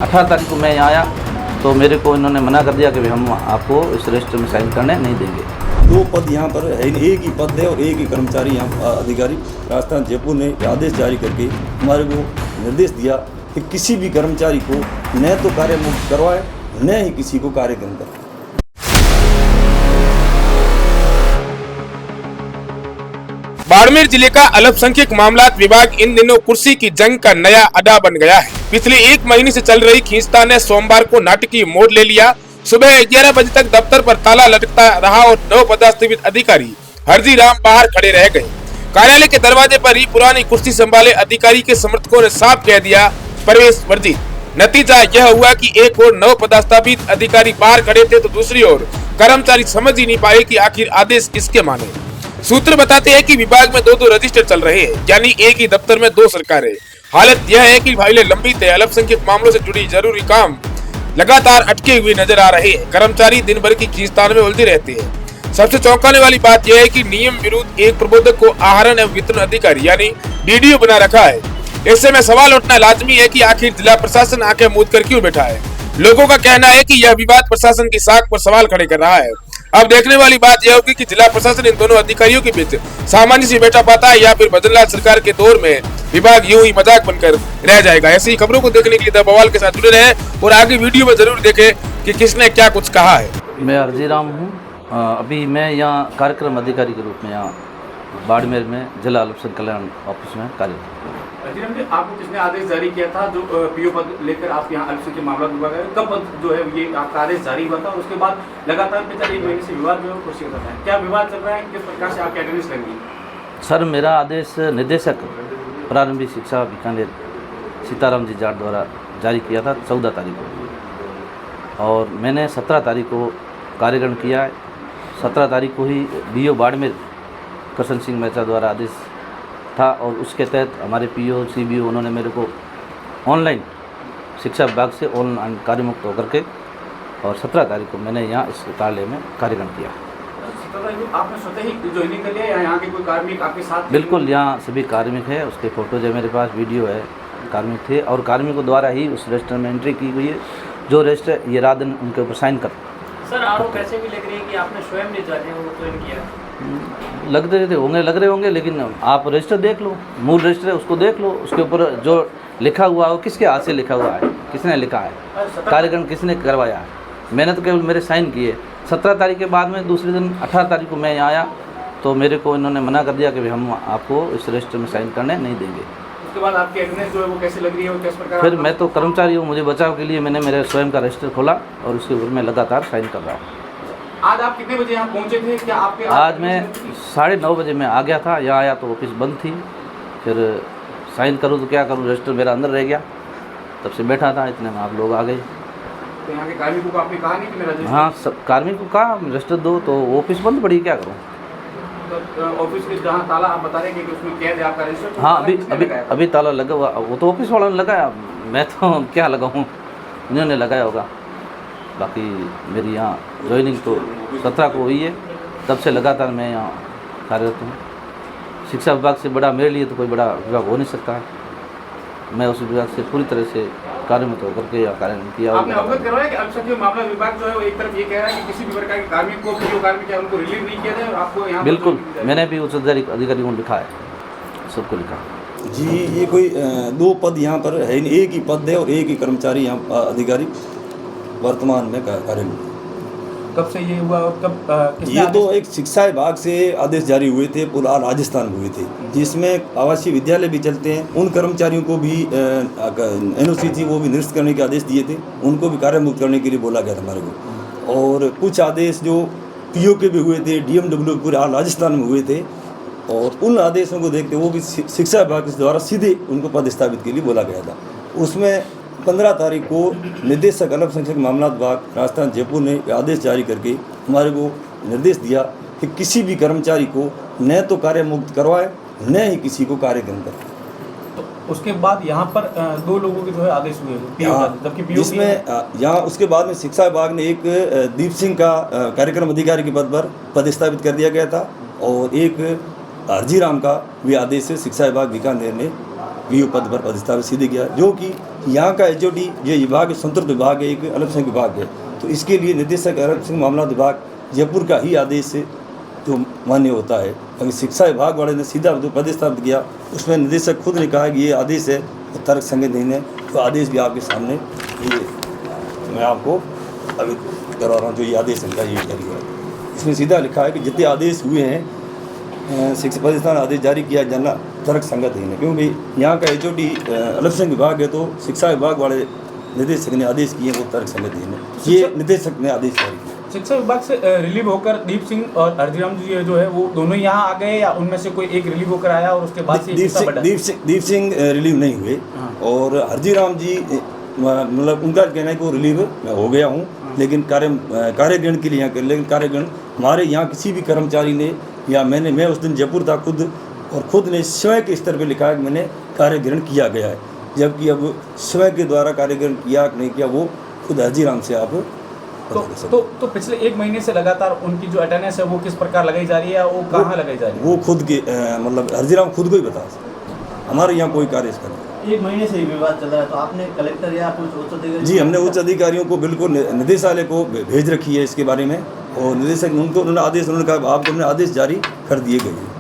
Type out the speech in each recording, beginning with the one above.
18 तारीख को मैं यहाँ आया तो मेरे को इन्होंने मना कर दिया कि भाई हम आपको इस रजिस्टर में साइन करने नहीं देंगे। दो पद यहाँ पर है, एक ही पद है और एक ही कर्मचारी यहाँ अधिकारी राजस्थान जयपुर ने आदेश जारी करके हमारे को निर्देश दिया कि किसी भी कर्मचारी को न तो कार्य मुक्त करवाए न ही किसी को कार्य के अंदर। बाड़मेर जिले का अल्पसंख्यक मामलात विभाग इन दिनों कुर्सी की जंग का नया अड्डा बन गया है। पिछले एक महीने से चल रही खींचतान ने सोमवार को नाटकीय मोड़ ले लिया। सुबह 11 बजे तक दफ्तर पर ताला लटकता रहा और 9 पदस्थापित अधिकारी हरजी राम बाहर खड़े रह गए। कार्यालय के दरवाजे पर ही पुरानी कुर्सी संभाले अधिकारी के समर्थकों ने साफ कह दिया प्रवेश वर्जित। नतीजा यह हुआ कि एक और 9 पदस्थापित अधिकारी बाहर खड़े थे तो दूसरी ओर कर्मचारी समझ ही नहीं पाए कि आखिर आदेश किसके माने। सूत्र बताते हैं कि विभाग में 2 रजिस्टर चल रहे हैं, यानी एक ही दफ्तर में 2 सरकारें। हालत यह है कि फाइलें लंबित है। अल्पसंख्यक मामलों से जुड़ी जरूरी काम लगातार अटके हुए नजर आ रहे हैं। कर्मचारी दिन भर की खींचतान में उलझे रहते हैं। सबसे चौंकाने वाली बात यह है कि नियम विरुद्ध एक प्रबोधक को आहरण एवं वितरण अधिकारी यानी डीडीओ बना रखा है। ऐसे में सवाल उठना लाजमी है कि आखिर जिला प्रशासन आंखें मूंद कर क्यों बैठा है। लोगों का कहना है कि यह विवाद प्रशासन की साख पर सवाल खड़े कर रहा है। अब देखने वाली बात यह होगी कि जिला प्रशासन इन दोनों अधिकारियों के बीच सामान्य से बैठा पाता है या फिर भजनलाल सरकार के दौर में विभाग यूं ही मजाक बनकर रह जाएगा। ऐसी खबरों को देखने के लिए बवाल के साथ जुड़े रहे और आगे वीडियो में जरूर देखें कि किसने क्या कुछ कहा है। मैं हरजी राम हूँ। अभी मैं यहाँ कार्यक्रम अधिकारी के रूप में यहाँ बाड़मेर में जिला अल्पसंख्यक कल्याण ऑफिस में कार्यरत हूँ। अजीरम जी, आपको किसने आदेश जारी किया था जो पीओ पद लेकर आप यहाँ अल्पसंख्यक मामला विभाग है, कब पद जो है ये आपका आदेश जारी हुआ था? उसके बाद लगातार पिछले 1 महीने से विवाद जो है कुर्सी का है, क्या विवाद चल रहा है, किस प्रकार से आपकी अटेंडेंस लगेगी? सर, मेरा आदेश निदेशक प्रारंभिक शिक्षा बीकानेर सीताराम जी जाट द्वारा जारी किया था 14 तारीख को और मैंने 17 तारीख को कार्यक्रम किया है। 17 तारीख को ही डीओ बाड़मेर कृष्ण सिंह मेहता द्वारा आदेश था और उसके तहत हमारे पीओ सीबीओ उन्होंने मेरे को ऑनलाइन शिक्षा विभाग से ऑनलाइन कार्यमुक्त होकर के और 17 तारीख को मैंने यहाँ इस कार्यालय में कार्यक्रम किया। आपने स्वतः ही ज्वाइनिंग कर लिया या यहाँ के कोई कार्मिक आपके साथ? बिल्कुल, यहाँ सभी कार्मिक है, उसके फोटोज है मेरे पास, वीडियो है। कार्मिक थे और कार्मिकों द्वारा ही उस रजिस्टर में एंट्री की गई है। जो रजिस्टर ये रात दिन उनके ऊपर साइन कर। सर, आरोप ऐसे भी लग रही है कि आपने स्वयं नहीं जाने वो क्लेम किया। लग रहे होंगे लेकिन आप रजिस्टर देख लो, मूल रजिस्टर है उसको देख लो, उसके ऊपर जो लिखा हुआ है वो किसके हाथ से लिखा हुआ है, किसने लिखा है, कार्यक्रम किसने करवाया है। मैंने तो केवल मेरे साइन किए। 17 तारीख के बाद में दूसरे दिन 18 तारीख को मैं यहाँ आया तो मेरे को इन्होंने मना कर दिया कि भाई हम आपको इस रजिस्टर में साइन करने नहीं देंगे। उसके बाद आपकी अटेंडेंस जो है वो कैसे लग रही है और किस प्रकार? फिर मैं तो कर्मचारी हूँ, मुझे बचाव के लिए मैंने मेरे स्वयं का रजिस्टर खोला और उसके ऊपर मैं लगातार साइन कर रहा हूँ। आज आप कितने बजे यहाँ पहुँचे थे? क्या आपके आज मैं 9:30 बजे मैं आ गया था। यहाँ आया तो ऑफिस बंद थी। फिर साइन करूँ तो क्या करूँ, रजिस्टर मेरा अंदर रह गया। तब से बैठा था, इतने में आप लोग आ गए। तो यहाँ के कार्मिकों को आपने कहा नहीं कि मेरा रजिस्टर? हाँ, सब कार्मिक को कहा रजिस्टर दो, तो ऑफिस बंद पड़ी, क्या करूँ। तो ऑफिस के जहाँ ताला आप बता रहे हैं कि उसमें कैद है आपका रजिस्टर, तो हाँ, अभी ताला लगा हुआ, वो तो ऑफिस वालों ने लगाया, मैं तो क्या लगाऊँ, उन्होंने लगाया होगा। बाकी मेरी यहाँ ज्वाइनिंग तो 17 को हुई है, तब से लगातार मैं यहाँ कार्यरत हूँ। शिक्षा विभाग से बड़ा मेरे लिए तो कोई बड़ा विभाग हो नहीं सकता है। मैं उस विभाग से पूरी तरह से कार्यमुक्त होकर के यहाँ कार्य किया। आपने अवगत करवाया कि अल्पसंख्यक मामला विभाग जो है वो एक तरफ ये कह रहा है कि किसी भी प्रकार के कार्मिक को जो कार्मिक है उनको रिलीव नहीं किया जाए और आपको यहाँ बिल्कुल, मैंने भी उच्च अधिकारियों को लिखा है, सबको लिखा। जी, ये कोई 2 पद यहाँ पर है, एक ही पद है और एक ही कर्मचारी यहाँ अधिकारी वर्तमान में कार्यरत। कब से ये हुआ और कब ये तो एक शिक्षा विभाग से आदेश जारी हुए थे, पूरा राजस्थान में हुए थे, जिसमें आवासीय विद्यालय भी चलते हैं। उन कर्मचारियों को भी एनओसी थी, वो भी निरस्त करने के आदेश दिए थे, उनको भी कार्य मुक्त करने के लिए बोला गया था हमारे को। और कुछ आदेश जो पीओ के भी हुए थे, डीएमडब्ल्यू पूरे राजस्थान में हुए थे, और उन आदेशों को देखते वो भी शिक्षा विभाग द्वारा सीधे उनको पदस्थापित के लिए बोला गया था। उसमें 15 तारीख को निदेशक अल्पसंख्यक मामलात विभाग राजस्थान जयपुर ने आदेश जारी करके हमारे को निर्देश दिया कि किसी भी कर्मचारी को न तो कार्य मुक्त करवाए न ही किसी को कार्य के अंदर। तो उसके बाद यहाँ पर 2 लोगों के जो है आदेश हुए, जबकि पीओ जिसमें यहाँ उसके बाद में शिक्षा विभाग ने एक दीप सिंह का कार्यक्रम अधिकारी के पद पर पदस्थापित कर दिया गया था और एक हरजी राम का भी आदेश शिक्षा विभाग बीकानेर ने पीओ पद पर पदस्थापित सीधे किया, जो कि यहाँ का HOD ये विभाग संतुलित विभाग है, एक अल्पसंख्यक विभाग है, तो इसके लिए निदेशक अल्पसंख्यक मामला विभाग जयपुर का ही आदेश जो मान्य होता है। अगर शिक्षा विभाग वाले ने सीधा जो पदस्थापित किया उसमें निदेशक खुद ने कहा कि ये आदेश है तो तर्क संगत नहीं है, तो आदेश भी आपके सामने ये मैं आपको अभी करवा रहा हूँ। जो ये आदेश इनका ये जारी हुआ है, इसमें सीधा लिखा है कि जितने आदेश हुए हैं शिक्षा पदस्थान आदेश जारी किया जाना तर्क संगत नहीं है, क्योंकि यहाँ का HOD अल्पसंख्यक विभाग है, तो शिक्षा विभाग वाले निदेशक ने आदेश किए वो तर्क संगत नहीं है, ये निदेशक ने आदेश जारी किया। शिक्षा विभाग से रिलीव होकर दीप सिंह और हरजीराम जी जो है वो दोनों यहाँ आ गए या उनमें से कोई एक रिलीव होकर आया और उसके बाद से दीप सिंह रिलीव नहीं हुए और हरजीराम जी मतलब उनका कहना है कि वो रिलीव हो गया हूँ, लेकिन कार्यग्रहण के लिए यहाँ कर, लेकिन कार्यग्रहण हमारे यहाँ किसी भी कर्मचारी ने या मैं उस दिन जयपुर था खुद ने स्वयं के स्तर पर लिखा है कि मैंने कार्यग्रहण किया गया है, जबकि अब स्वयं के द्वारा कार्यग्रहण किया नहीं किया वो खुद हरजीराम से आप तो पिछले 1 महीने से लगातार उनकी जो अटेंडेंस है वो किस प्रकार लगाई जा रही है, वो कहाँ लगाई जा रही है? वो खुद के मतलब हरजीराम खुद को ही बता सकते, हमारे यहाँ कोई कार्य नहीं। 1 महीने से विवाद चल रहा है, तो आपने कलेक्टर या कुछ उच्च अधिकारी? जी, हमने उच्च अधिकारियों को बिल्कुल निदेशालय को भेज रखी है इसके बारे में, और निदेशक उन्होंने आदेश कहा आपको हमने आदेश जारी कर दिए गए हैं।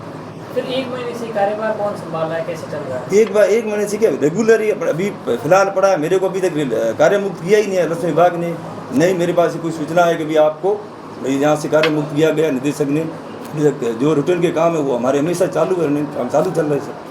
फिर 1 महीने से कार्यभार कौन संभाल रहा है, कैसे चल रहा है? 1 महीने से क्या रेगुलर ही अभी फिलहाल पड़ा है, मेरे को अभी तक कार्य मुक्त किया ही नहीं है अल्पसंख्यक विभाग ने, नहीं मेरे पास कोई सूचना है कि भी आपको यहाँ से कार्य मुक्त किया गया निदेशक ने। जो रूटीन के काम है वो हमारे हमेशा चालू है, काम चालू चल रहे हैं सर।